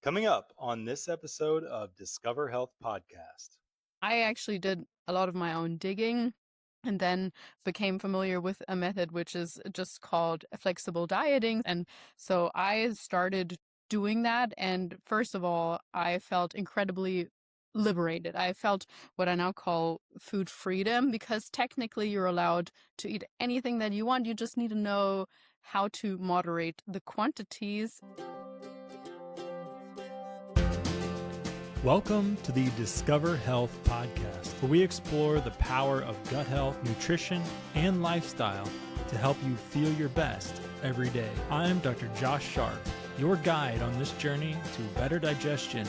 Coming up on this episode of Discover Health Podcast. I actually did a lot of my own digging and then became familiar with a method which is just called flexible dieting. And so I started doing that. And first of all, I felt incredibly liberated. I felt what I now call food freedom because technically you're allowed to eat anything that you want. You just need to know how to moderate the quantities. Welcome to the Discover Health Podcast, where we explore the power of gut health, nutrition, and lifestyle to help you feel your best every day. I'm Dr. Josh Sharp, your guide on this journey to better digestion,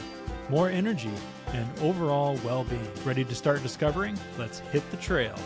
more energy, and overall well-being. Ready to start discovering? Let's hit the trail.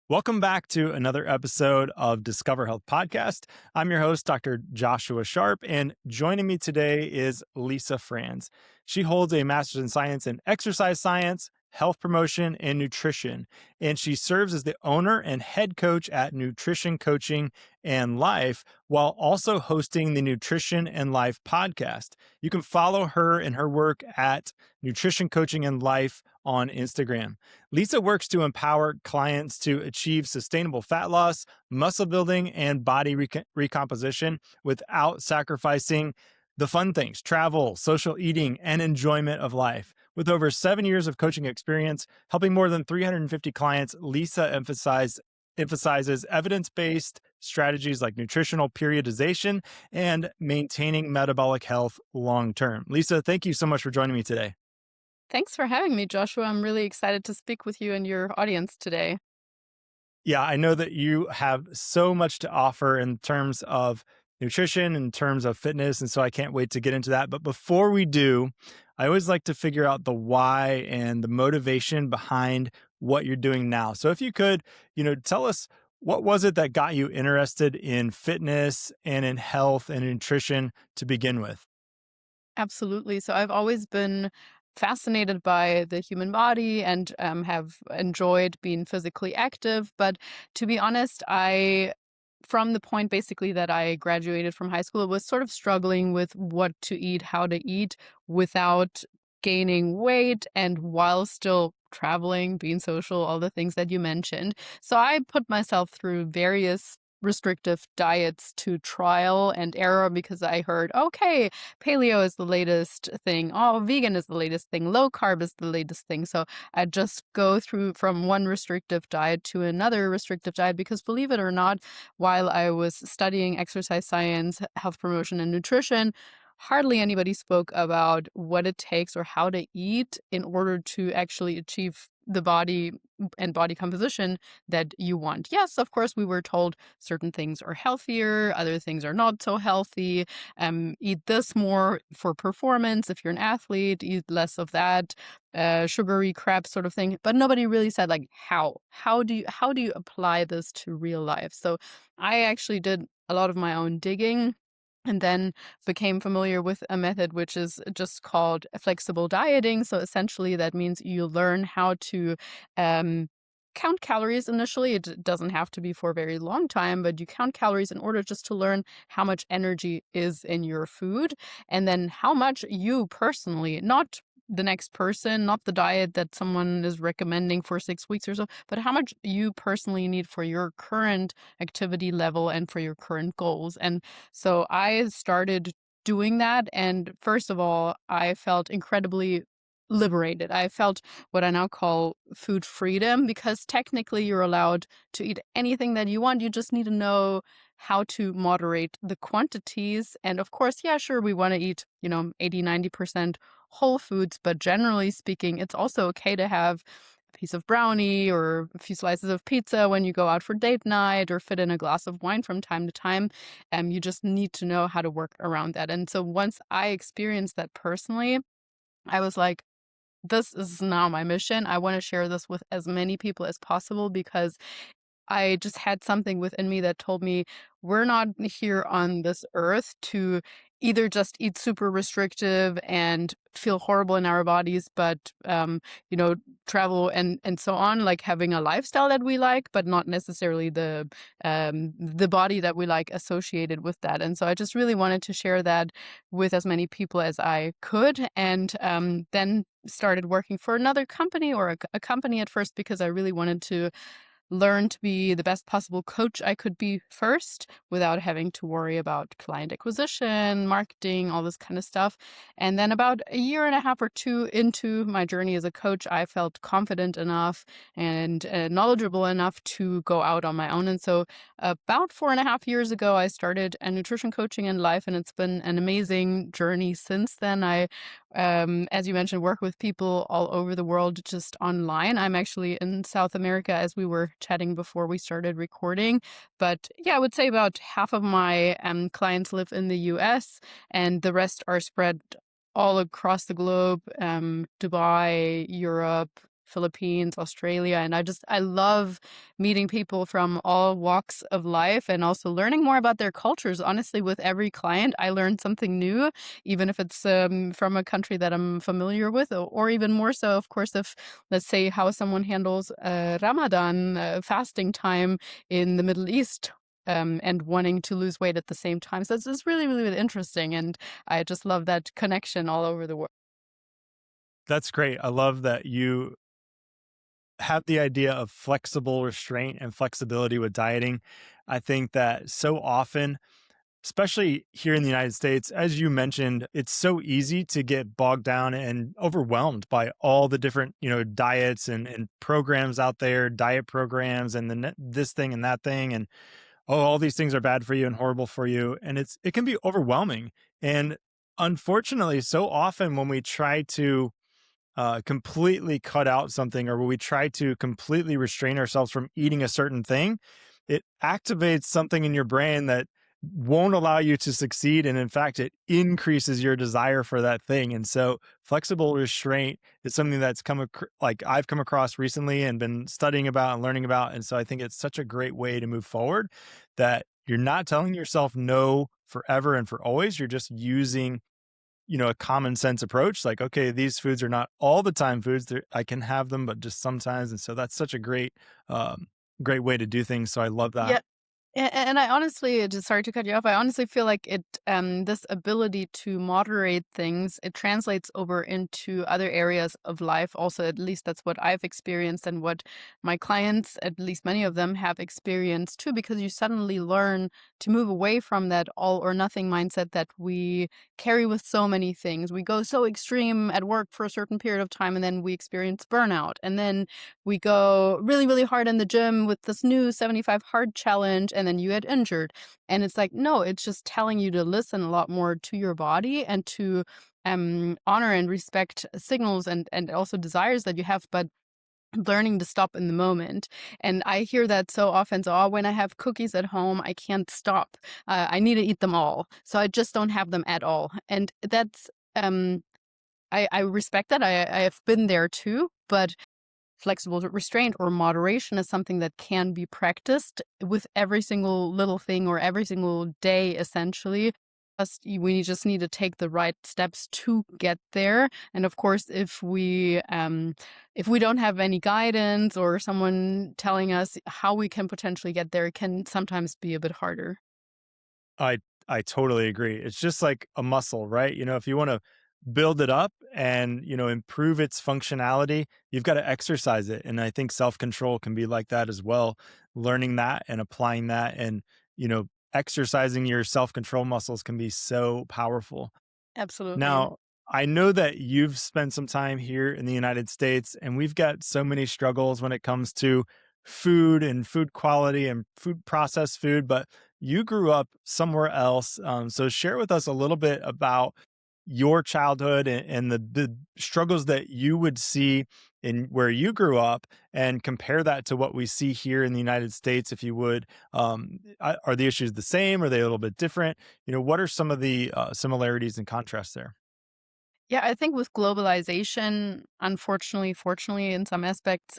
Welcome back to another episode of Discover Health Podcast. I'm your host, Dr. Joshua Sharp, and joining me today is Lisa Franz. She holds a master's in science in exercise science, health promotion, and nutrition, and she serves as the owner and head coach at Nutrition Coaching and Life, while also hosting the Nutrition and Life podcast. You can follow her and her work at Nutrition Coaching and Life on Instagram. Lisa works to empower clients to achieve sustainable fat loss, muscle building, and body recomposition without sacrificing the fun things, travel, social eating, and enjoyment of life. With over 7 years of coaching experience, helping more than 350 clients, Lisa emphasizes evidence-based strategies like nutritional periodization and maintaining metabolic health long-term. Lisa, thank you so much for joining me today. Thanks for having me, Joshua. I'm really excited to speak with you and your audience today. Yeah, I know that you have so much to offer in terms of nutrition, in terms of fitness, and so I can't wait to get into that. But before we do, I always like to figure out the why and the motivation behind what you're doing now. So if you could, tell us, what was it that got you interested in fitness and in health and nutrition to begin with? Absolutely. So I've always been fascinated by the human body and have enjoyed being physically active. But to be honest, from the point basically that I graduated from high school, was sort of struggling with what to eat, how to eat without gaining weight and while still traveling, being social, all the things that you mentioned. So I put myself through various restrictive diets to trial and error because I heard, okay, paleo is the latest thing. Oh, vegan is the latest thing. Low carb is the latest thing. So I just go through from one restrictive diet to another restrictive diet because believe it or not, while I was studying exercise science, health promotion, and nutrition, hardly anybody spoke about what it takes or how to eat in order to actually achieve the body and body composition that you want. Yes, of course, we were told certain things are healthier, other things are not so healthy. Eat this more for performance. If you're an athlete, eat less of that sugary crap sort of thing. But nobody really said like how. How do you apply this to real life? So I actually did a lot of my own digging and then became familiar with a method which is just called flexible dieting. So essentially, that means you learn how to count calories initially. It doesn't have to be for a very long time, but you count calories in order just to learn how much energy is in your food and then how much you personally, not the next person, not the diet that someone is recommending for 6 weeks or so, but how much you personally need for your current activity level and for your current goals. And so I started doing that. And first of all, I felt incredibly liberated. I felt what I now call food freedom because technically you're allowed to eat anything that you want. You just need to know how to moderate the quantities. And of course, yeah, sure, we want to eat, 80, 90% whole foods, but generally speaking, it's also okay to have a piece of brownie or a few slices of pizza when you go out for date night or fit in a glass of wine from time to time. You just need to know how to work around that. And so once I experienced that personally, I was like, this is now my mission. I want to share this with as many people as possible because I just had something within me that told me we're not here on this earth to either just eat super restrictive and feel horrible in our bodies, but you know, travel and so on, like having a lifestyle that we like, but not necessarily the body that we like associated with that. And so I just really wanted to share that with as many people as I could, and then started working for another company or a company at first because I really wanted to learn to be the best possible coach I could be first without having to worry about client acquisition, marketing, all this kind of stuff. And then about a year and a half or two into my journey as a coach, I felt confident enough and knowledgeable enough to go out on my own. And so about 4.5 years ago, I started a nutrition coaching in life, and it's been an amazing journey since then. I as you mentioned, work with people all over the world just online. I'm actually in South America as we were chatting before we started recording. But yeah, I would say about half of my clients live in the US, and the rest are spread all across the globe, Dubai, Europe, Philippines, Australia. And I love meeting people from all walks of life and also learning more about their cultures. Honestly, with every client, I learn something new, even if it's from a country that I'm familiar with, or even more so, of course, if, let's say, how someone handles Ramadan fasting time in the Middle East. And wanting to lose weight at the same time. So it's really, really, really interesting. And I just love that connection all over the world. That's great. I love that you have the idea of flexible restraint and flexibility with dieting. I think that so often, especially here in the United States, as you mentioned, it's so easy to get bogged down and overwhelmed by all the different, diets and programs out there, diet programs, and this thing and that thing, and oh, all these things are bad for you and horrible for you, and it can be overwhelming. And unfortunately, so often when we try to completely cut out something, or when we try to completely restrain ourselves from eating a certain thing, it activates something in your brain that won't allow you to succeed. And in fact, it increases your desire for that thing. And so flexible restraint is something that's like I've come across recently and been studying about and learning about. And so I think it's such a great way to move forward, that you're not telling yourself no forever and for always. You're just using a common sense approach, like, okay, these foods are not all the time foods. I can have them, but just sometimes. And so that's such a great way to do things. So I love that. Yeah. And I honestly, just sorry to cut you off. I honestly feel like this ability to moderate things, it translates over into other areas of life. Also, at least that's what I've experienced and what my clients, at least many of them, have experienced too. Because you suddenly learn to move away from that all or nothing mindset that we carry with so many things. We go so extreme at work for a certain period of time, and then we experience burnout, and then we go really, really hard in the gym with this new 75 hard challenge, and then you get injured. And it's like, no, it's just telling you to listen a lot more to your body and to honor and respect signals and also desires that you have, but learning to stop in the moment. And I hear that so often. So, oh, when I have cookies at home, I can't stop. I need to eat them all. So I just don't have them at all. And that's, I respect that. I have been there too, but flexible restraint or moderation is something that can be practiced with every single little thing or every single day, essentially. We just need to take the right steps to get there. And of course, if we don't have any guidance or someone telling us how we can potentially get there, it can sometimes be a bit harder. I I totally agree. It's just like a muscle, right? If you want to build it up and, improve its functionality, you've got to exercise it. And I think self-control can be like that as well. Learning that and applying that, and, exercising your self-control muscles can be so powerful. Absolutely. Now, I know that you've spent some time here in the United States, and we've got so many struggles when it comes to food and food quality and processed food, but you grew up somewhere else. So share with us a little bit about your childhood and the struggles that you would see in where you grew up, and compare that to what we see here in the United States, if you would. Are the issues the same? Are they a little bit different? What are some of the similarities and contrasts there? Yeah, I think with globalization, unfortunately, fortunately, in some aspects,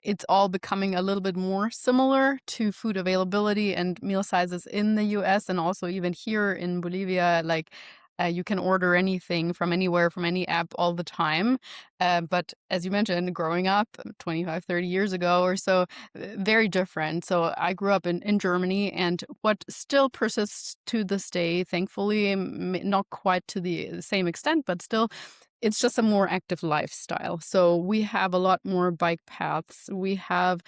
it's all becoming a little bit more similar to food availability and meal sizes in the US and also even here in Bolivia. Like, you can order anything from anywhere, from any app all the time. But as you mentioned, growing up 25, 30 years ago or so, very different. So I grew up in Germany, and what still persists to this day, thankfully, not quite to the same extent, but still, it's just a more active lifestyle. So we have a lot more bike paths. We have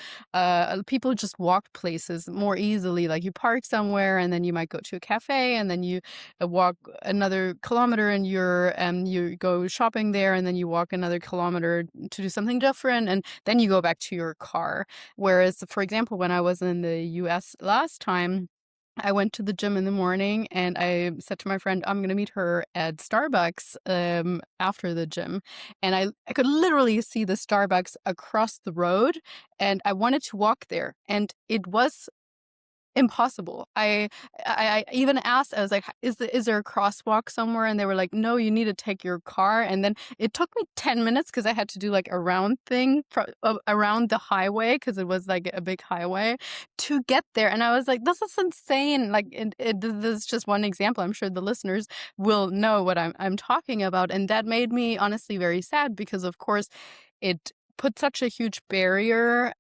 people just walk places more easily. Like you park somewhere, and then you might go to a cafe, and then you walk another kilometer, and you go shopping there, and then you walk another kilometer to do something different, and then you go back to your car. Whereas, for example, when I was in the US last time, I went to the gym in the morning and I said to my friend, I'm going to meet her at Starbucks after the gym. And I could literally see the Starbucks across the road and I wanted to walk there. And it was impossible. I even asked, I was like, is there a crosswalk somewhere? And they were like, no, you need to take your car. And then it took me 10 minutes because I had to do like a round thing around the highway because it was like a big highway to get there. And I was like, this is insane. Like this is just one example. I'm sure the listeners will know what I'm talking about. And that made me honestly very sad because of course it put such a huge barrier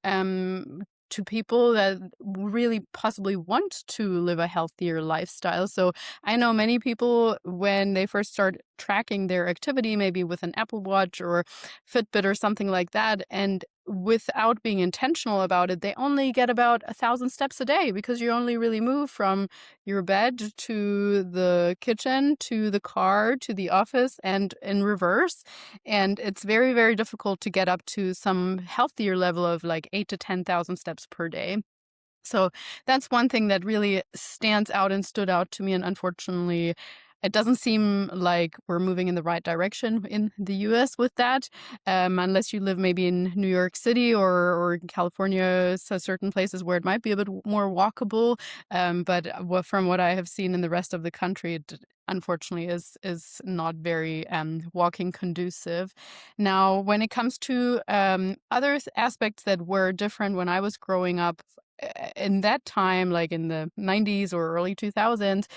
to people that really possibly want to live a healthier lifestyle. So I know many people, when they first start tracking their activity, maybe with an Apple Watch or Fitbit or something like that, and without being intentional about it, they only get about 1,000 steps a day because you only really move from your bed to the kitchen, to the car, to the office, and in reverse. And it's very, very difficult to get up to some healthier level of like 8 to 10,000 steps per day. So that's one thing that really stands out and stood out to me. And unfortunately, it doesn't seem like we're moving in the right direction in the US with that, unless you live maybe in New York City or California, so certain places where it might be a bit more walkable. But from what I have seen in the rest of the country, it unfortunately is not very walking conducive. Now, when it comes to other aspects that were different when I was growing up, in that time, like in the 90s or early 2000s,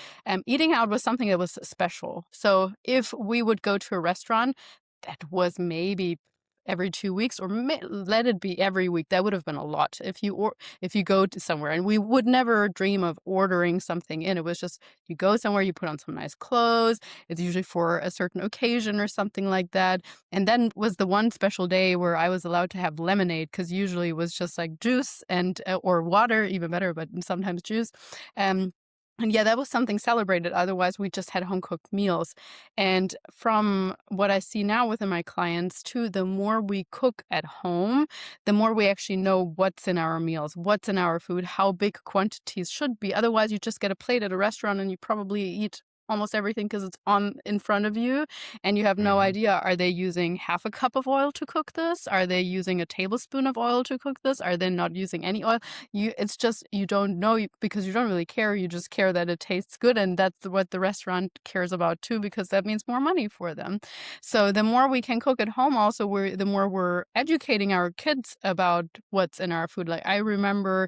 eating out was something that was special. So if we would go to a restaurant, that was maybe every 2 weeks, or let it be every week. That would have been a lot. If you go to somewhere, and we would never dream of ordering something in. It was just you go somewhere, you put on some nice clothes. It's usually for a certain occasion or something like that. And then was the one special day where I was allowed to have lemonade because usually it was just like juice and or water, even better, but sometimes juice. Um, and yeah, that was something celebrated. Otherwise, we just had home cooked meals. And from what I see now within my clients too, the more we cook at home, the more we actually know what's in our meals, what's in our food, how big quantities should be. Otherwise, you just get a plate at a restaurant and you probably eat almost everything because it's on in front of you and you have no Mhm. idea, are they using half a cup of oil to cook this, are they using a tablespoon of oil to cook this, are they not using any oil? It's just you don't know because you don't really care. You just care that it tastes good, and that's what the restaurant cares about too, because that means more money for them. So the more we can cook at home, also the more we're educating our kids about what's in our food. Like I remember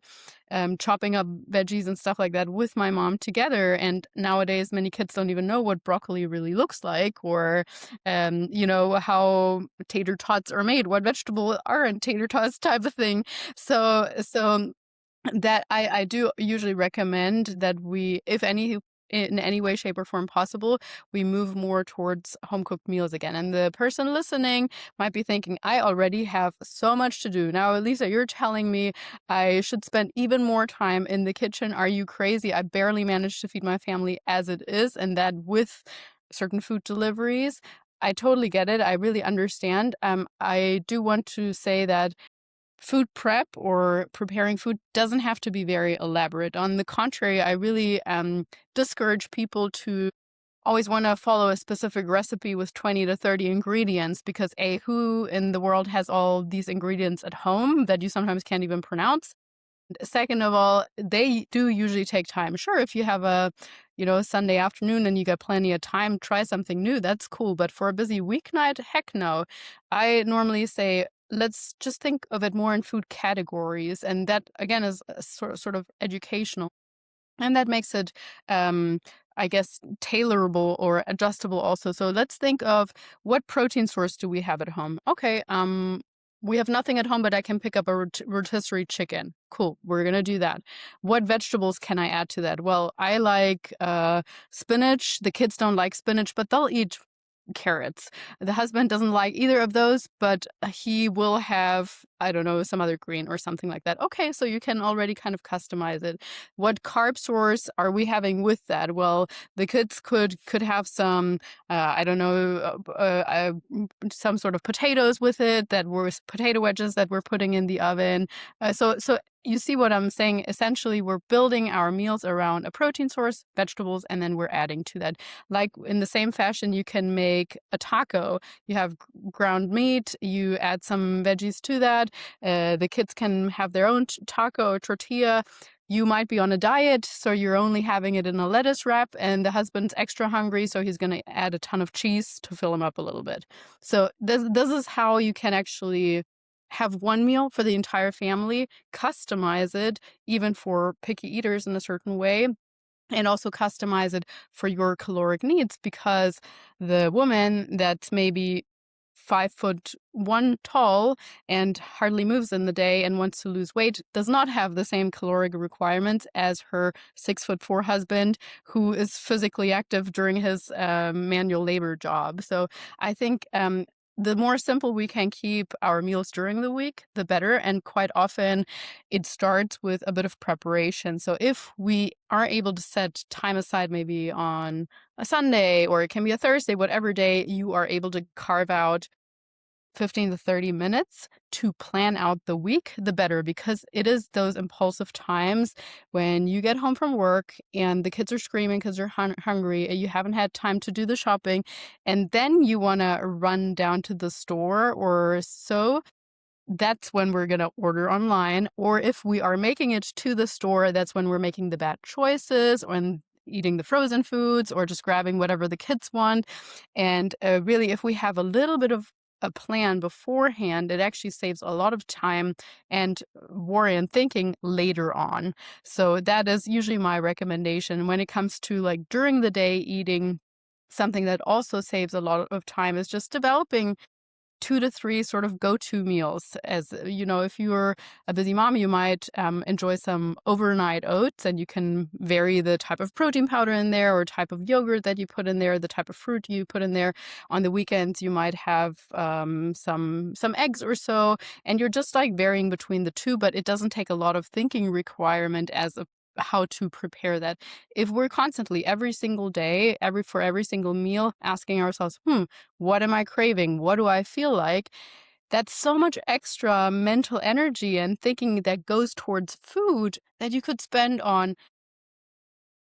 chopping up veggies and stuff like that with my mom together. And nowadays, many kids don't even know what broccoli really looks like, or how tater tots are made, what vegetable are in tater tots, type of thing. So that I do usually recommend that we, if any in any way, shape, or form possible, we move more towards home cooked meals again. And the person listening might be thinking, I already have so much to do. Now, Lisa, you're telling me I should spend even more time in the kitchen. Are you crazy? I barely manage to feed my family as it is, and that with certain food deliveries. I totally get it. I really understand. I do want to say that food prep or preparing food doesn't have to be very elaborate. On the contrary, I really discourage people to always want to follow a specific recipe with 20 to 30 ingredients because who in the world has all these ingredients at home that you sometimes can't even pronounce? Second of all, they do usually take time. Sure, if you have Sunday afternoon and you got plenty of time, try something new. That's cool. But for a busy weeknight, heck no. I normally say, let's just think of it more in food categories. And that, again, is sort of educational. And that makes it, I guess, tailorable or adjustable also. So let's think of, what protein source do we have at home? Okay, we have nothing at home, but I can pick up a rotisserie chicken. Cool, we're gonna do that. What vegetables can I add to that? Well, I like spinach. The kids don't like spinach, but they'll eat carrots. The husband doesn't like either of those, but he will have, I don't know, some other green or something like that. Okay, so you can already kind of customize it. What carb source are we having with that? Well, the kids could have some, I don't know, some sort of potatoes with it, that were potato wedges that we're putting in the oven. So you see what I'm saying? Essentially, we're building our meals around a protein source, vegetables, and then we're adding to that. Like in the same fashion, you can make a taco. You have ground meat, you add some veggies to that. The kids can have their own taco or tortilla. You might be on a diet, so you're only having it in a lettuce wrap, and the husband's extra hungry, so he's going to add a ton of cheese to fill him up a little bit. So this is how you can actually have one meal for the entire family, customize it even for picky eaters in a certain way, and also customize it for your caloric needs, because the woman that's maybe 5'1" tall and hardly moves in the day and wants to lose weight does not have the same caloric requirements as her 6'4" husband, who is physically active during his manual labor job. So I think the more simple we can keep our meals during the week, the better. And quite often it starts with a bit of preparation. So if we are able to set time aside, maybe on a Sunday, or it can be a Thursday, whatever day you are able to carve out 15 to 30 minutes to plan out the week, the better, because it is those impulsive times when you get home from work and the kids are screaming because they're hungry and you haven't had time to do the shopping, and then you want to run down to the store or so. That's when we're going to order online. Or if we are making it to the store, that's when we're making the bad choices, or eating the frozen foods, or just grabbing whatever the kids want. And really, if we have a little bit of a plan beforehand, it actually saves a lot of time and worry and thinking later on. So that is usually my recommendation when it comes to, like, during the day eating. Something that also saves a lot of time is just developing 2 to 3 sort of go-to meals. As if you're a busy mom, you might enjoy some overnight oats, and you can vary the type of protein powder in there, or type of yogurt that you put in there, the type of fruit you put in there. On the weekends, you might have some eggs or so, and you're just like varying between the two, but it doesn't take a lot of thinking requirement as a how to prepare that. If we're constantly every single day, for every single meal, asking ourselves, what am I craving? What do I feel like? That's so much extra mental energy and thinking that goes towards food that you could spend on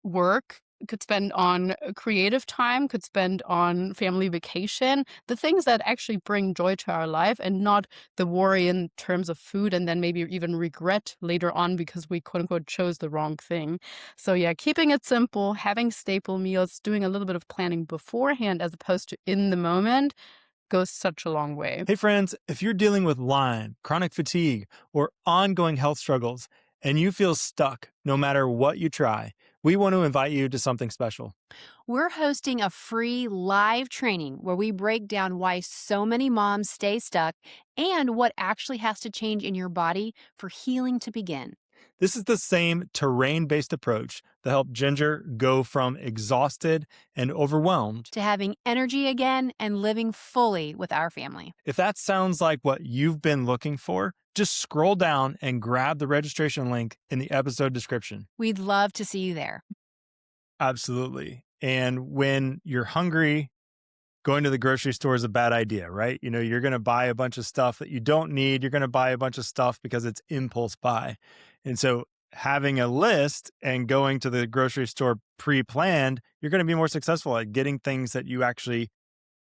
work, could spend on creative time, could spend on family vacation, the things that actually bring joy to our life, and not the worry in terms of food, and then maybe even regret later on because we quote unquote chose the wrong thing. So yeah, keeping it simple, having staple meals, doing a little bit of planning beforehand as opposed to in the moment goes such a long way. Hey, friends, if you're dealing with Lyme, chronic fatigue, or ongoing health struggles, and you feel stuck no matter what you try, we want to invite you to something special. We're hosting a free live training where we break down why so many moms stay stuck and what actually has to change in your body for healing to begin. This is the same terrain-based approach that helped Ginger go from exhausted and overwhelmed To having energy again and living fully with our family. If that sounds like what you've been looking for, just scroll down and grab the registration link in the episode description. We'd love to see you there. Absolutely. And when you're hungry, going to the grocery store is a bad idea, right? You're going to buy a bunch of stuff that you don't need. You're going to buy a bunch of stuff because it's impulse buy. And so having a list and going to the grocery store pre-planned, you're going to be more successful at getting things that you actually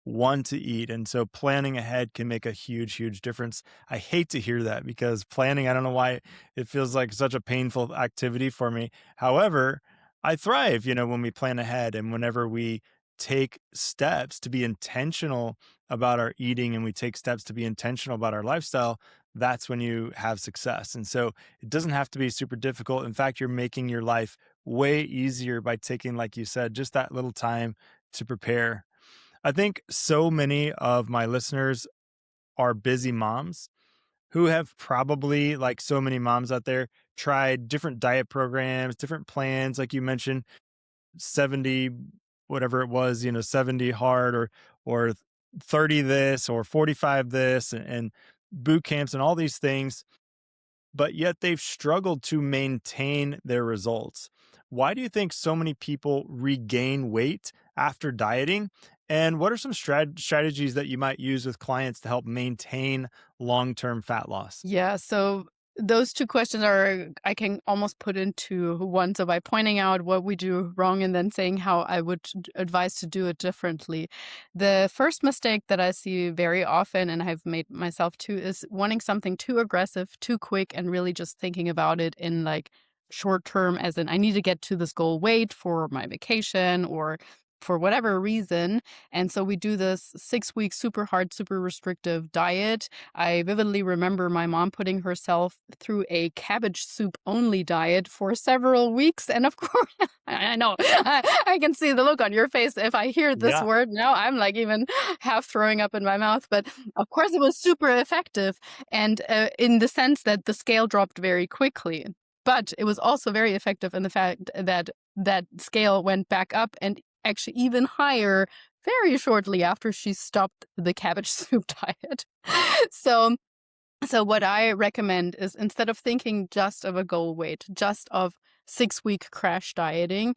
want to eat. And so planning ahead can make a huge, huge difference. I hate to hear that, because planning, I don't know why it feels like such a painful activity for me. However, I thrive, when we plan ahead and whenever we take steps to be intentional about our eating and we take steps to be intentional about our lifestyle, that's when you have success. And so it doesn't have to be super difficult. In fact, you're making your life way easier by taking, like you said, just that little time to prepare. I think so many of my listeners are busy moms who have probably, like so many moms out there, tried different diet programs, different plans, like you mentioned, 70 whatever it was, 70 hard or 30 this or 45 this and boot camps and all these things, but yet they've struggled to maintain their results. Why do you think so many people regain weight after dieting? And what are some strategies that you might use with clients to help maintain long-term fat loss? Yeah, so those two questions I can almost put into one. So by pointing out what we do wrong and then saying how I would advise to do it differently. The first mistake that I see very often, and I've made myself too, is wanting something too aggressive, too quick, and really just thinking about it in like short term, as in I need to get to this goal weight for my vacation or for whatever reason. And so we do this 6 week super hard, super restrictive diet. I vividly remember my mom putting herself through a cabbage soup only diet for several weeks. And of course, I know, I can see the look on your face. If I hear this Yeah. word now, I'm like even half throwing up in my mouth. But of course, it was super effective. And in the sense that the scale dropped very quickly. But it was also very effective in the fact that that scale went back up and actually even higher very shortly after she stopped the cabbage soup diet. So so what I recommend is instead of thinking just of a goal weight, just of 6 week crash dieting,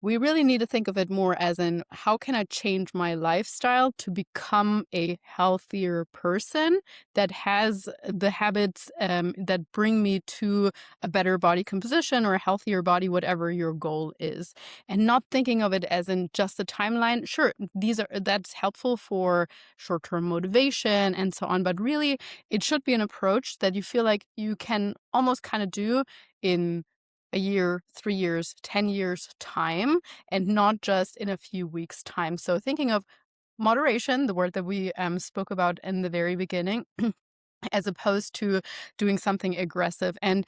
we really need to think of it more as in how can I change my lifestyle to become a healthier person that has the habits that bring me to a better body composition or a healthier body, whatever your goal is. And not thinking of it as in just a timeline. Sure, that's helpful for short-term motivation and so on, but really it should be an approach that you feel like you can almost kind of do in a year, 3 years, 10 years time, and not just in a few weeks time. So thinking of moderation, the word that we spoke about in the very beginning, as opposed to doing something aggressive. And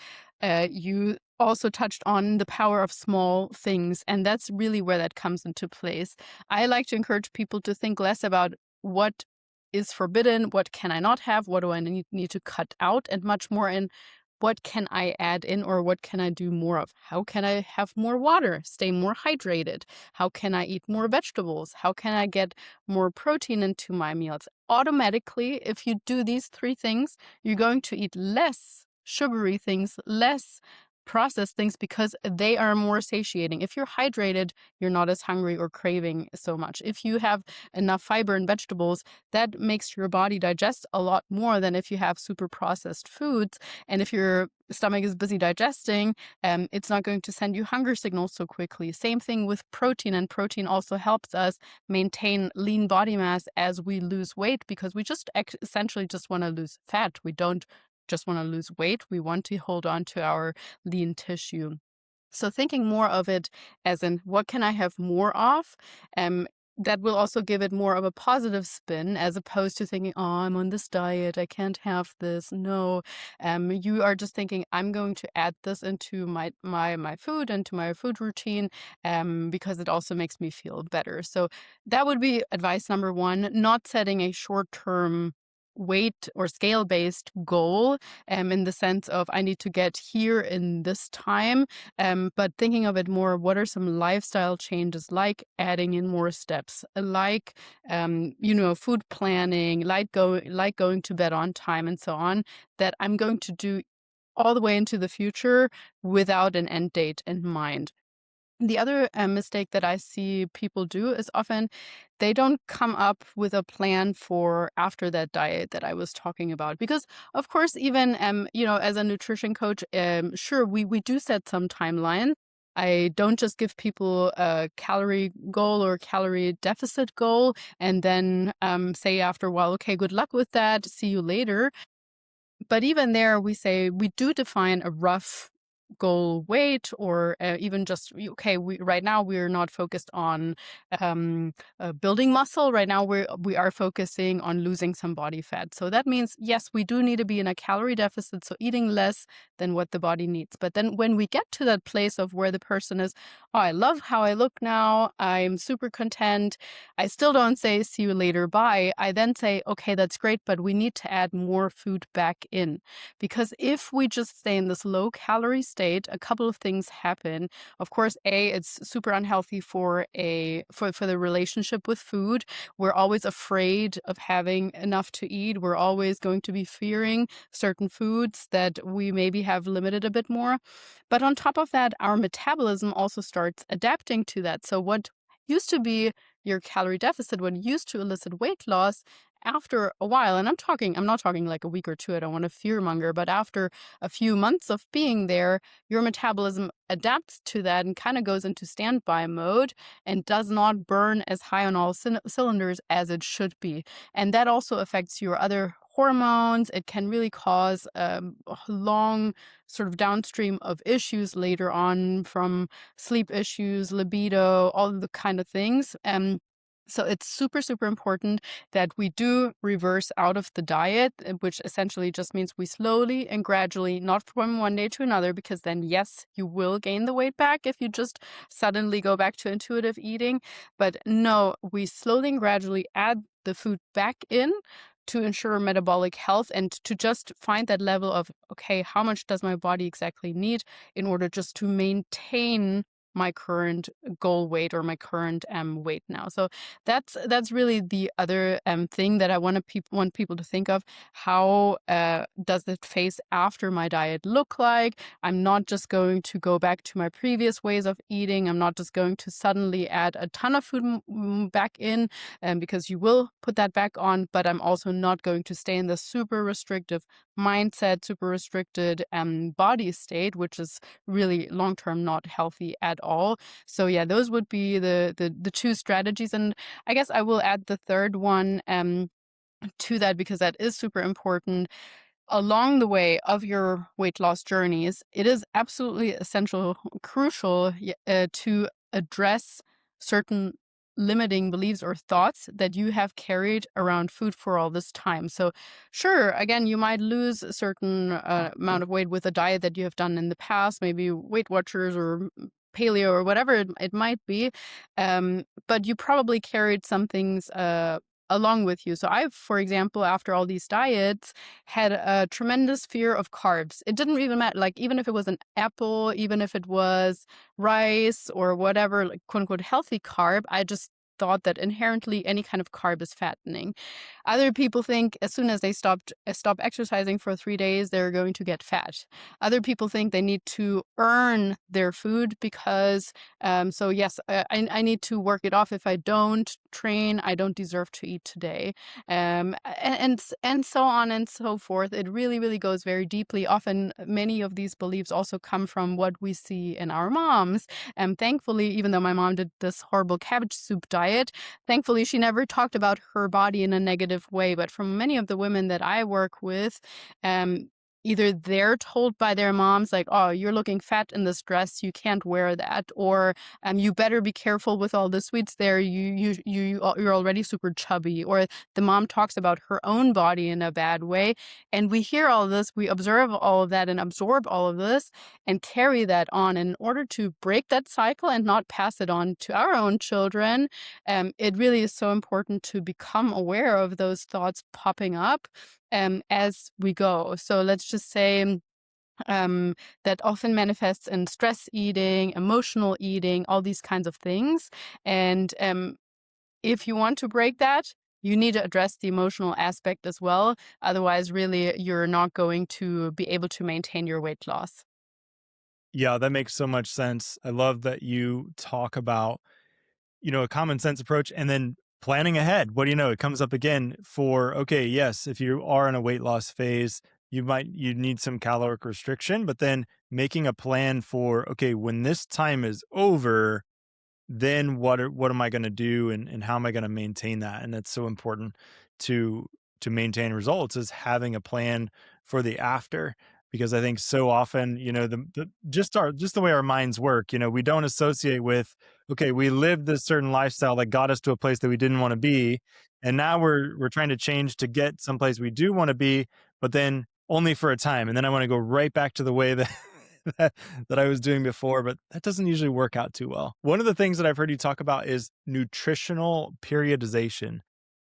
you also touched on the power of small things, and that's really where that comes into place. I like to encourage people to think less about what is forbidden, what can I not have, what do I need to cut out, and much more in what can I add in or what can I do more of? How can I have more water, stay more hydrated? How can I eat more vegetables? How can I get more protein into my meals? Automatically, if you do these three things, you're going to eat less sugary things, less processed things because they are more satiating. If you're hydrated, you're not as hungry or craving so much. If you have enough fiber in vegetables, that makes your body digest a lot more than if you have super processed foods. And if your stomach is busy digesting, it's not going to send you hunger signals so quickly. Same thing with protein, and protein also helps us maintain lean body mass as we lose weight because we just essentially just want to lose fat. We don't just want to lose weight. We want to hold on to our lean tissue. So thinking more of it as in what can I have more of? That will also give it more of a positive spin as opposed to thinking, oh, I'm on this diet, I can't have this. No, you are just thinking, I'm going to add this into my food, into my food routine, because it also makes me feel better. So that would be advice number one, not setting a short-term weight or scale-based goal in the sense of I need to get here in this time, but thinking of it more, what are some lifestyle changes like adding in more steps, like food planning, like going to bed on time and so on, that I'm going to do all the way into the future without an end date in mind. The other mistake that I see people do is often they don't come up with a plan for after that diet that I was talking about. Because, of course, even, as a nutrition coach, sure, we do set some timeline. I don't just give people a calorie goal or calorie deficit goal and then say after a while, okay, good luck with that. See you later. But even there, we say we do define a rough goal weight, or even just okay, we right now we're not focused on building muscle. Right now we are focusing on losing some body fat. So that means yes, we do need to be in a calorie deficit, so eating less than what the body needs. But then when we get to that place of where the person is, oh, I love how I look now, I'm super content, I still don't say see you later, bye. I then say, okay, that's great, but we need to add more food back in. Because if we just stay in this low calorie state, a couple of things happen. Of course, it's super unhealthy for the relationship with food. We're always afraid of having enough to eat. We're always going to be fearing certain foods that we maybe have limited a bit more. But on top of that, our metabolism also starts adapting to that. So what used to be your calorie deficit, what used to elicit weight loss, after a while, and I'm not talking like a week or two, I don't want to fearmonger, but after a few months of being there, your metabolism adapts to that and kind of goes into standby mode and does not burn as high on all cylinders as it should be. And that also affects your other hormones. It can really cause a long sort of downstream of issues later on, from sleep issues, libido, all of the kind of things. So it's super, super important that we do reverse out of the diet, which essentially just means we slowly and gradually, not from one day to another, because then, yes, you will gain the weight back if you just suddenly go back to intuitive eating. But no, we slowly and gradually add the food back in to ensure metabolic health and to just find that level of, okay, how much does my body exactly need in order just to maintain my current goal weight or my current weight now. So that's really the other thing that I want people to think of. How does the phase after my diet look like? I'm not just going to go back to my previous ways of eating. I'm not just going to suddenly add a ton of food back in, because you will put that back on, but I'm also not going to stay in the super restrictive mindset, super restricted body state, which is really long term not healthy at all. So yeah, those would be the two strategies. And I guess I will add the third one to that, because that is super important. Along the way of your weight loss journeys, it is absolutely essential, crucial to address certain limiting beliefs or thoughts that you have carried around food for all this time. So, sure, again, you might lose a certain amount of weight with a diet that you have done in the past, maybe Weight Watchers or paleo or whatever it might be. But you probably carried some things along with you. So I've, for example, after all these diets, had a tremendous fear of carbs. It didn't even matter, like even if it was an apple, even if it was rice or whatever, like quote unquote healthy carb, I just thought that inherently any kind of carb is fattening. Other people think as soon as they stop exercising for 3 days, they're going to get fat. Other people think they need to earn their food because, so yes, I need to work it off. If I don't train, I don't deserve to eat today. And so on and so forth. It really, really goes very deeply. Often, many of these beliefs also come from what we see in our moms. And thankfully, even though my mom did this horrible cabbage soup diet, thankfully, she never talked about her body in a negative way. But from many of the women that I work with, either they're told by their moms, like, oh, you're looking fat in this dress, you can't wear that, or you better be careful with all the sweets there, you're already super chubby, or the mom talks about her own body in a bad way. And we hear all this, we observe all of that and absorb all of this and carry that on. And in order to break that cycle and not pass it on to our own children, it really is so important to become aware of those thoughts popping up as we go. So let's just say that often manifests in stress eating, emotional eating, all these kinds of things. And if you want to break that, you need to address the emotional aspect as well. Otherwise, really, you're not going to be able to maintain your weight loss. Yeah, that makes so much sense. I love that you talk about, a common sense approach and then planning ahead. What do you know? It comes up again for, okay, yes, if you are in a weight loss phase, you need some caloric restriction, but then making a plan for, okay, when this time is over, then what am I going to do, and how am I going to maintain that? And that's so important to maintain results, is having a plan for the after, because I think so often, just the way our minds work, we don't associate with, okay, we lived this certain lifestyle that got us to a place that we didn't want to be, and now we're trying to change to get someplace we do want to be, but then only for a time, and then I want to go right back to the way that that I was doing before, but that doesn't usually work out too well. One of the things that I've heard you talk about is nutritional periodization.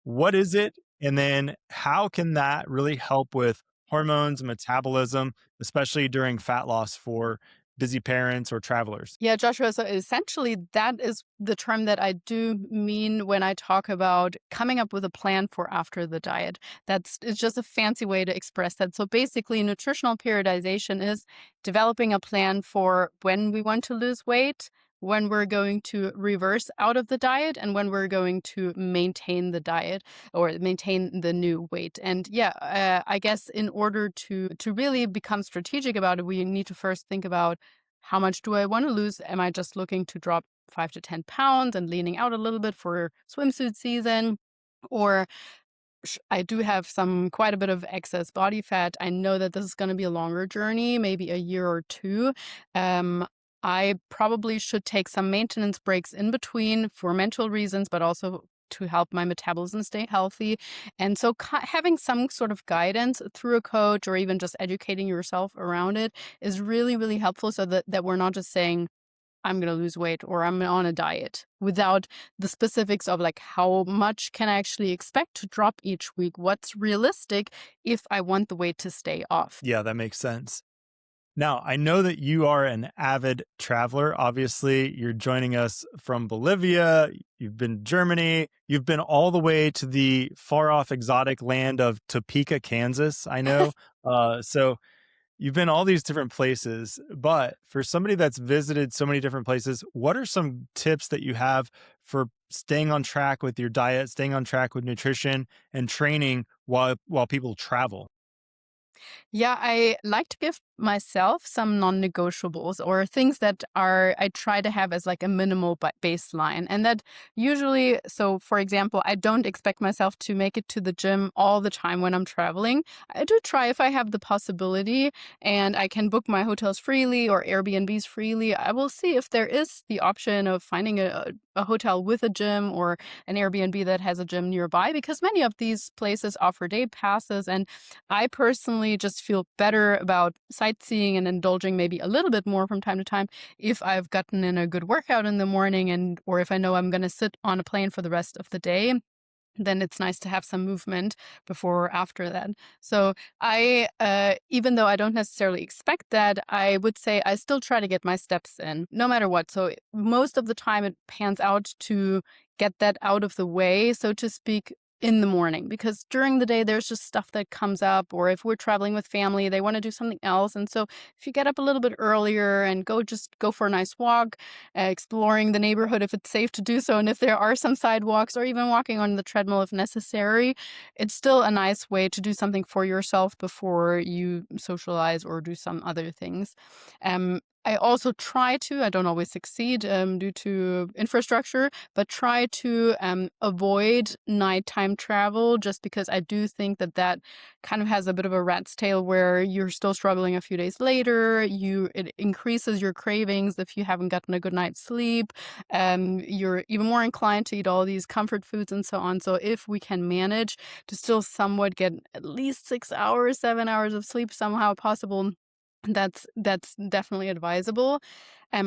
What is it? And then how can that really help with hormones, metabolism, especially during fat loss for busy parents or travelers? Yeah, Joshua. So essentially, that is the term that I do mean when I talk about coming up with a plan for after the diet. It's just a fancy way to express that. So basically, nutritional periodization is developing a plan for when we want to lose weight, when we're going to reverse out of the diet, and when we're going to maintain the diet or maintain the new weight. And yeah, I guess in order to really become strategic about it, we need to first think about how much do I want to lose? Am I just looking to drop 5 to 10 pounds and leaning out a little bit for swimsuit season? Or I do have quite a bit of excess body fat. I know that this is going to be a longer journey, maybe a year or two. Um, I probably should take some maintenance breaks in between for mental reasons, but also to help my metabolism stay healthy. And so having some sort of guidance through a coach or even just educating yourself around it is really, really helpful so that we're not just saying, I'm going to lose weight or I'm on a diet without the specifics of like how much can I actually expect to drop each week? What's realistic if I want the weight to stay off? Yeah, that makes sense. Now, I know that you are an avid traveler. Obviously, you're joining us from Bolivia. You've been to Germany. You've been all the way to the far off exotic land of Topeka, Kansas. I know. So you've been all these different places. But for somebody that's visited so many different places, what are some tips that you have for staying on track with your diet, staying on track with nutrition and training while people travel? Yeah, I like to give myself some non-negotiables or things that I try to have as like a minimal baseline. And that usually, so for example, I don't expect myself to make it to the gym all the time when I'm traveling. I do try if I have the possibility and I can book my hotels freely or Airbnbs freely. I will see if there is the option of finding a hotel with a gym or an Airbnb that has a gym nearby, because many of these places offer day passes. And I personally just feel better about sightseeing and indulging maybe a little bit more from time to time if I've gotten in a good workout in the morning or if I know I'm going to sit on a plane for the rest of the day. Then it's nice to have some movement before or after that. So even though I don't necessarily expect that, I would say I still try to get my steps in, no matter what. So most of the time it pans out to get that out of the way, so to speak, in the morning, because during the day there's just stuff that comes up, or if we're traveling with family, they want to do something else. And so if you get up a little bit earlier and go for a nice walk, exploring the neighborhood if it's safe to do so, and if there are some sidewalks, or even walking on the treadmill if necessary, it's still a nice way to do something for yourself before you socialize or do some other things. I also I don't always succeed due to infrastructure, but try to avoid nighttime travel, just because I do think that kind of has a bit of a rat's tail where you're still struggling a few days later. It increases your cravings if you haven't gotten a good night's sleep. You're even more inclined to eat all these comfort foods and so on. So if we can manage to still somewhat get at least 6 hours, 7 hours of sleep somehow possible, that's definitely advisable.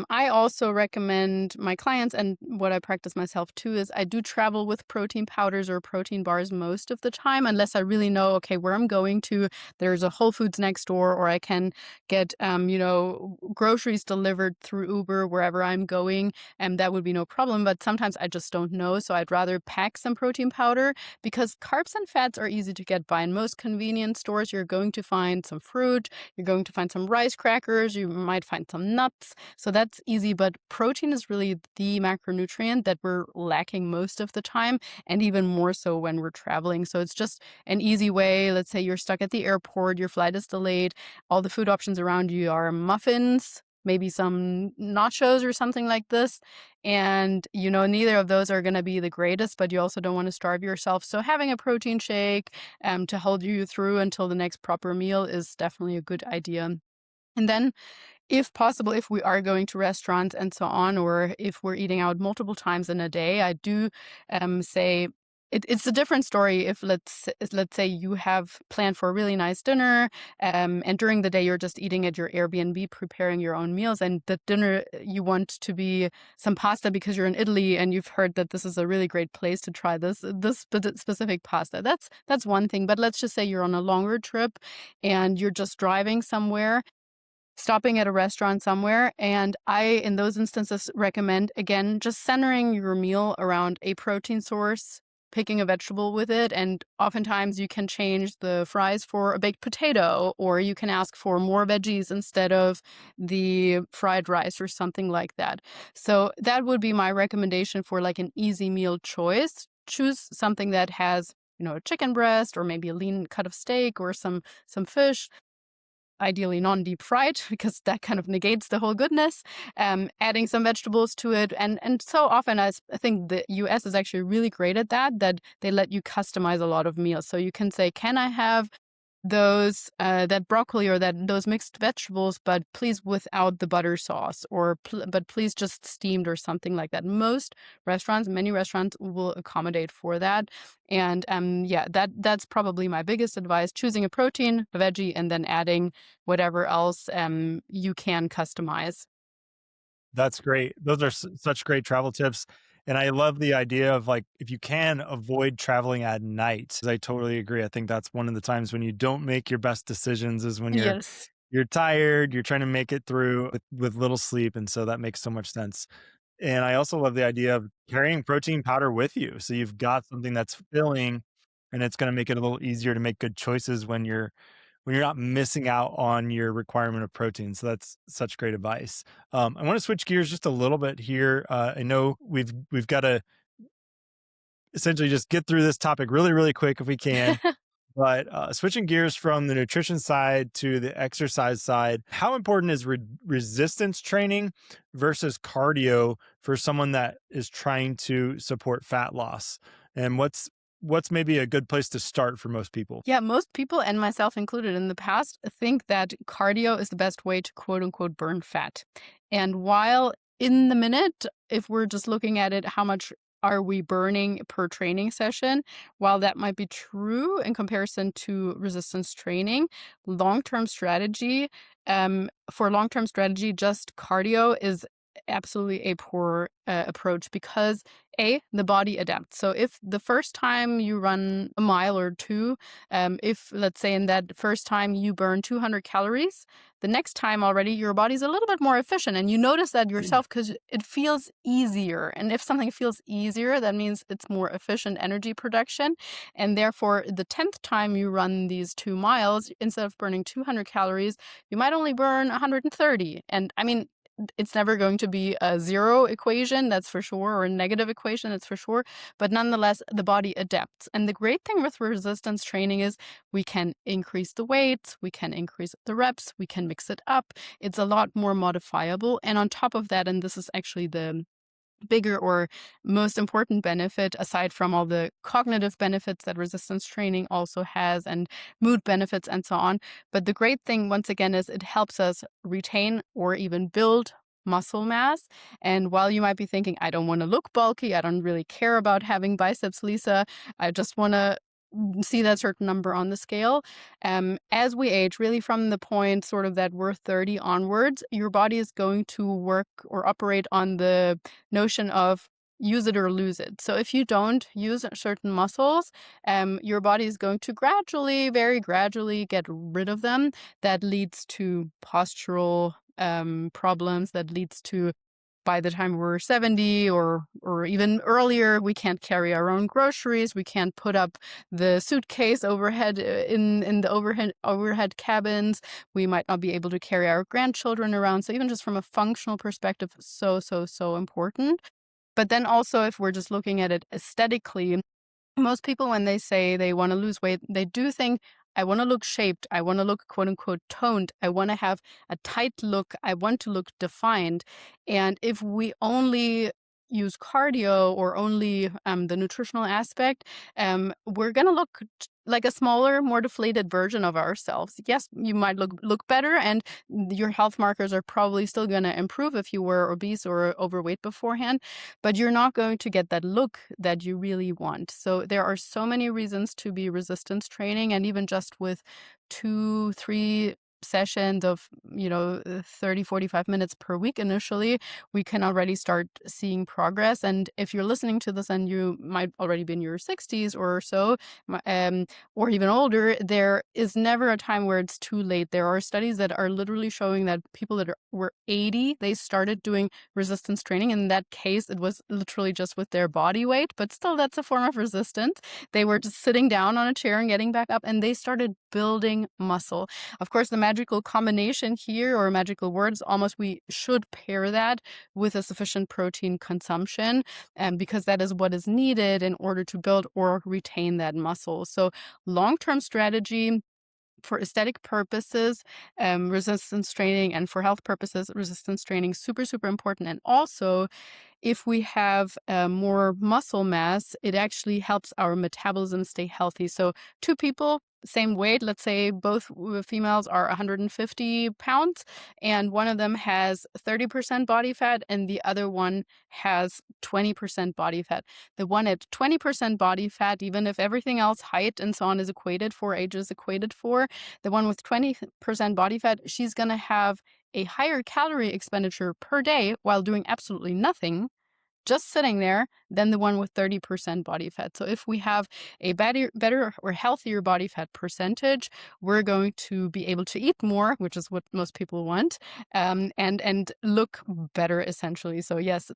I also recommend my clients, and what I practice myself too, is I do travel with protein powders or protein bars most of the time, unless I really know, okay, where I'm going to, there's a Whole Foods next door, or I can get, groceries delivered through Uber wherever I'm going, and that would be no problem. But sometimes I just don't know, so I'd rather pack some protein powder, because carbs and fats are easy to get by. In most convenience stores, you're going to find some fruit, you're going to find some rice crackers, you might find some nuts. So that's easy, but protein is really the macronutrient that we're lacking most of the time, and even more so when we're traveling. So it's just an easy way. Let's say you're stuck at the airport, your flight is delayed, all the food options around you are muffins, maybe some nachos or something like this. And, neither of those are going to be the greatest, but you also don't want to starve yourself. So having a protein shake to hold you through until the next proper meal is definitely a good idea. And then if possible, if we are going to restaurants and so on, or if we're eating out multiple times in a day, I do say it's a different story if let's say you have planned for a really nice dinner, and during the day you're just eating at your Airbnb, preparing your own meals, and the dinner you want to be some pasta because you're in Italy and you've heard that this is a really great place to try this specific pasta. That's one thing. But let's just say you're on a longer trip and you're just driving somewhere, stopping at a restaurant somewhere. And I, in those instances, recommend, again, just centering your meal around a protein source, picking a vegetable with it. And oftentimes you can change the fries for a baked potato, or you can ask for more veggies instead of the fried rice or something like that. So that would be my recommendation for like an easy meal choice. Choose something that has, a chicken breast or maybe a lean cut of steak or some fish, ideally non-deep fried, because that kind of negates the whole goodness. Adding some vegetables to it, and so often I think the US is actually really great at that they let you customize a lot of meals. So you can say, can I have those that broccoli or those mixed vegetables, but please without the butter sauce, or but please just steamed or something like that. Many restaurants will accommodate for that. And yeah, that's probably my biggest advice: choosing a protein, a veggie, and then adding whatever else you can customize. That's great. Those are such great travel tips. And I love the idea of like, if you can avoid traveling at night. I totally agree. I think that's one of the times when you don't make your best decisions is when Yes. you're tired, you're trying to make it through with little sleep. And so that makes so much sense. And I also love the idea of carrying protein powder with you. So you've got something that's filling and it's going to make it a little easier to make good choices when you're not missing out on your requirement of protein. So that's such great advice. I want to switch gears just a little bit here. I know we've got to essentially just get through this topic really, really quick if we can. But switching gears from the nutrition side to the exercise side, how important is resistance training versus cardio for someone that is trying to support fat loss? And what's maybe a good place to start for most people? Yeah, most people, and myself included in the past, think that cardio is the best way to quote unquote burn fat. And while in the minute, if we're just looking at it, how much are we burning per training session? While that might be true in comparison to resistance training, long-term strategy, for long-term strategy, just cardio is absolutely a poor approach, because the body adapts. So if the first time you run a mile or two, if let's say in that first time you burn 200 calories, the next time already your body's a little bit more efficient, and you notice that yourself because it feels easier. And if something feels easier, that means it's more efficient energy production. And therefore, the 10th time you run these 2 miles, instead of burning 200 calories, you might only burn 130. And I mean, it's never going to be a zero equation, that's for sure, or a negative equation, that's for sure. But nonetheless, the body adapts. And the great thing with resistance training is we can increase the weights, we can increase the reps, we can mix it up. It's a lot more modifiable. And on top of that, and this is actually the bigger or most important benefit, aside from all the cognitive benefits that resistance training also has, and mood benefits and so on. But the great thing, once again, is it helps us retain or even build muscle mass. And while you might be thinking, I don't want to look bulky, I don't really care about having biceps, Lisa, I just want to see that certain number on the scale. As we age, really from the point sort of that we're 30 onwards, your body is going to work or operate on the notion of use it or lose it. So if you don't use certain muscles, your body is going to gradually, very gradually get rid of them. That leads to postural problems, that leads to, by the time we're 70 or even earlier, we can't carry our own groceries. We can't put up the suitcase overhead in the overhead cabins. We might not be able to carry our grandchildren around. So even just from a functional perspective, so important. But then also, if we're just looking at it aesthetically, most people, when they say they want to lose weight, they do think, I want to look shaped. I want to look quote unquote toned. I want to have a tight look. I want to look defined. And if we only use cardio or only the nutritional aspect, we're going to look like a smaller, more deflated version of ourselves. Yes, you might look better, and your health markers are probably still going to improve if you were obese or overweight beforehand, but you're not going to get that look that you really want. So there are so many reasons to be resistance training, and even just with 2, 3 sessions of 30, 45 minutes per week initially, we can already start seeing progress. And if you're listening to this and you might already be in your 60s or so, or even older, there is never a time where it's too late. There are studies that are literally showing that people that were 80, they started doing resistance training. In that case, it was literally just with their body weight, but still that's a form of resistance. They were just sitting down on a chair and getting back up, and they started building muscle. Of course, the magical combination here, or magical words almost, we should pair that with a sufficient protein consumption, because that is what is needed in order to build or retain that muscle. So long-term strategy for aesthetic purposes, resistance training, and for health purposes, resistance training, super, super important. And also, if we have more muscle mass, it actually helps our metabolism stay healthy. So 2 people, same weight, let's say both females are 150 pounds, and one of them has 30% body fat and the other one has 20% body fat. The one at 20% body fat, even if everything else, height and so on, is equated for, age is equated for, the one with 20% body fat, she's going to have a higher calorie expenditure per day while doing absolutely nothing, just sitting there, than the one with 30% body fat. So if we have a better or healthier body fat percentage, we're going to be able to eat more, which is what most people want, and look better essentially. So yes,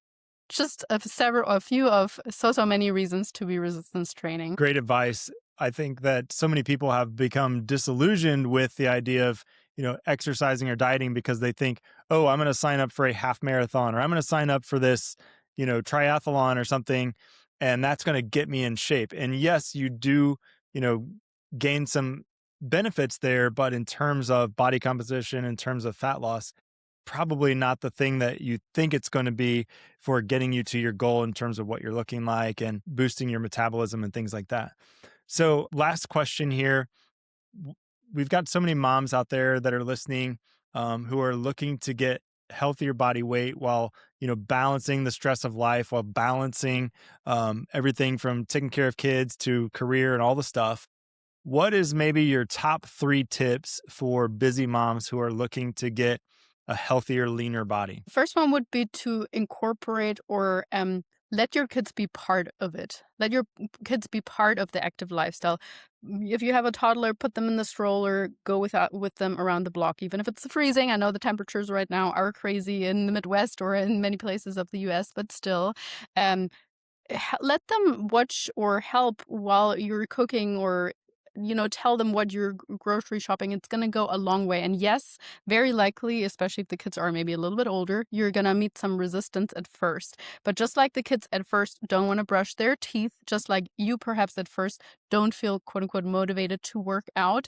just a few of so many reasons to be resistance training. Great advice. I think that so many people have become disillusioned with the idea of, exercising or dieting because they think, oh, I'm going to sign up for a half marathon, or I'm going to sign up for this, triathlon or something, and that's going to get me in shape. And yes, you do, you know, gain some benefits there, but in terms of body composition, in terms of fat loss, probably not the thing that you think it's going to be for getting you to your goal in terms of what you're looking like and boosting your metabolism and things like that. So, last question here. We've got so many moms out there that are listening, who are looking to get healthier body weight while balancing the stress of life, while balancing everything from taking care of kids to career and all the stuff. What is maybe your top 3 tips for busy moms who are looking to get a healthier, leaner body? First one would be to incorporate or let your kids be part of it. Let your kids be part of the active lifestyle. If you have a toddler, put them in the stroller, go with them around the block, even if it's freezing. I know the temperatures right now are crazy in the Midwest or in many places of the US, but still. Um, Let them watch or help while you're cooking, or tell them what you're grocery shopping. It's going to go a long way. And yes, very likely, especially if the kids are maybe a little bit older, you're going to meet some resistance at first. But just like the kids at first don't want to brush their teeth, just like you perhaps at first don't feel quote unquote motivated to work out,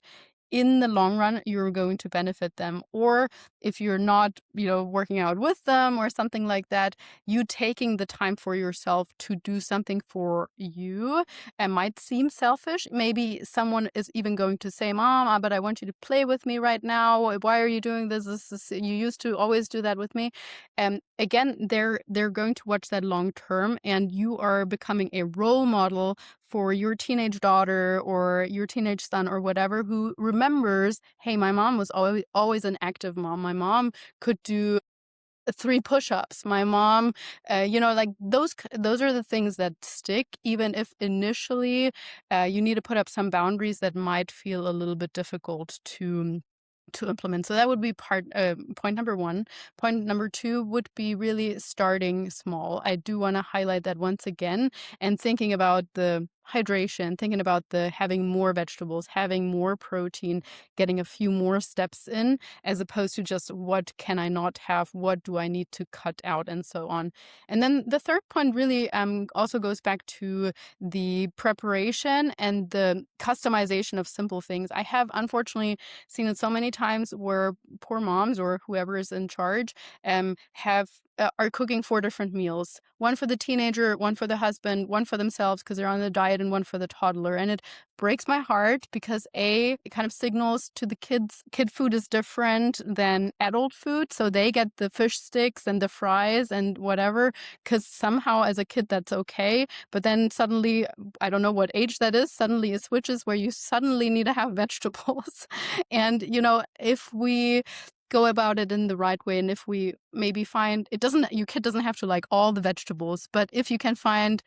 in the long run, you're going to benefit them. Or if you're not, working out with them or something like that, you taking the time for yourself to do something for you, and might seem selfish. Maybe someone is even going to say, Mom, but I want you to play with me right now. Why are you doing this? You used to always do that with me. Again, they're going to watch that long term, and you are becoming a role model for your teenage daughter or your teenage son or whatever, who remembers, hey, my mom was always an active mom. My mom could do 3 push-ups. My mom, like those are the things that stick, even if initially you need to put up some boundaries that might feel a little bit difficult to implement. So that would be point number 1. Point number 2 would be really starting small. I do want to highlight that once again, and thinking about the hydration, thinking about the having more vegetables, having more protein, getting a few more steps in, as opposed to just what can I not have, what do I need to cut out, and so on. And then the third point really also goes back to the preparation and the customization of simple things. I have unfortunately seen it so many times where poor moms or whoever is in charge are cooking 4 different meals, one for the teenager, one for the husband, one for themselves because they're on the diet, and one for the toddler. And it breaks my heart because it kind of signals to the kids, kid food is different than adult food. So they get the fish sticks and the fries and whatever, because somehow as a kid that's okay. But then suddenly, I don't know what age that is, suddenly it switches where you suddenly need to have vegetables. And, if we go about it in the right way, and if we maybe find your kid doesn't have to like all the vegetables, but if you can find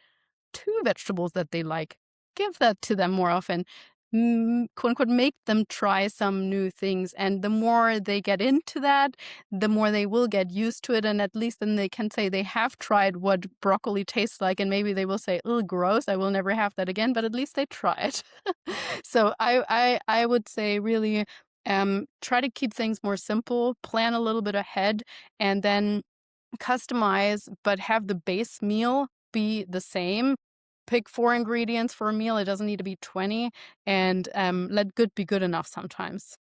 2 vegetables that they like, give that to them more often. Quote unquote, make them try some new things. And the more they get into that, the more they will get used to it. And at least then they can say they have tried what broccoli tastes like. And maybe they will say, oh, gross, I will never have that again. But at least they tried. So I would say really try to keep things more simple, plan a little bit ahead, and then customize, but have the base meal be the same. Pick 4 ingredients for a meal. It doesn't need to be 20, and let good be good enough sometimes.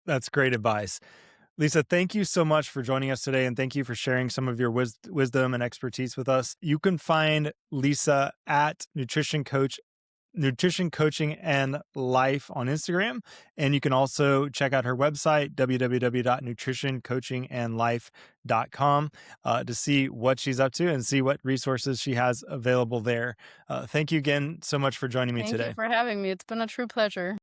That's great advice. Lisa, thank you so much for joining us today, and thank you for sharing some of your wisdom and expertise with us. You can find Lisa at Nutrition Coaching and Life on Instagram. And you can also check out her website, www.nutritioncoachingandlife.com, to see what she's up to and see what resources she has available there. Thank you again so much for joining me Thank today. you for having me. It's been a true pleasure.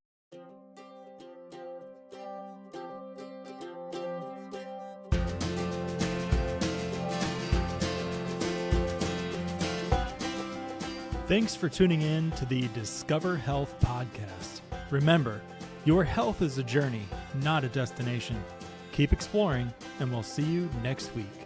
Thanks for tuning in to the Discover Health podcast. Remember, your health is a journey, not a destination. Keep exploring, and we'll see you next week.